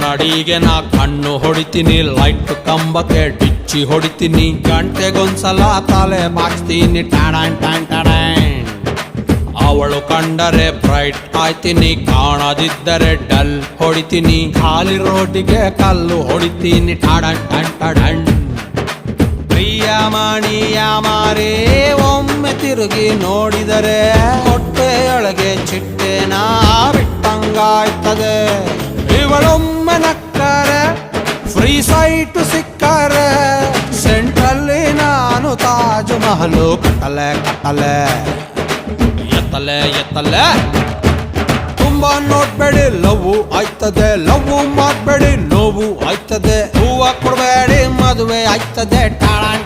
ಕನ್ನಡಿಗೆ ನಾ ಕಣ್ಣು ಹೊಡಿತೀನಿ, ಲೈಟ್ ಕಂಬಕ್ಕೆ ಡಿಚ್ಚಿ ಹೊಡಿತೀನಿ, ಗಂಟೆಗೊಂದ್ಸಲ ತಲೆ ಬಾಚ್ತೀನಿ ಟಾಡಾನ್ ಟಾನ್ ಟಾಡಾನ್. ಅವಳು ಕಂಡರೆ ಬ್ರೈಟ್ ಆಯ್ತೀನಿ, ಕಾಣದಿದ್ದರೆ ಡಲ್ ಹೊಡಿತೀನಿ, ಖಾಲಿ ರೋಡಿಗೆ ಕಲ್ಲು ಹೊಡಿತೀನಿ ಟಾಡಾನ್ ಟಾನ್ ಟಾಡಾನ್. ಪ್ರಿಯಮಣಿಯ ಮಾರೇ ಒಮ್ಮೆ ತಿರುಗಿ ನೋಡಿದರೆ ಹೊಟ್ಟೆಯೊಳಗೆ ಚಿಟ್ಟೆನ ಬಿಟ್ಟಂಗಾಯ್ತದೆ. ಇವಳೊಮ್ಮೆ ನಕ್ಕರೆ ಫ್ರೀ ಸೈಟ್ ಸಿಕ್ಕರೆ ಸೆಂಟ್ರಲ್ಲಿ ನಾನು ತಾಜ್ ಮಹಲು ಕಟ್ಟಲೆ ಕಟ್ಟಲೆ. ಎತ್ತಲೆ ಎತ್ತಲೆ ತುಂಬಾ ನೋಡ್ಬೇಡಿ ಲವ್ ಆಯ್ತದೆ, ಲವ್ ಮಾಡ್ಬೇಡಿ ನೋವು ಆಯ್ತದೆ, ಹೂವ ಕೊಡ್ಬೇಡಿ ಮದುವೆ ಆಯ್ತದೆ ಟಾಳಾನ್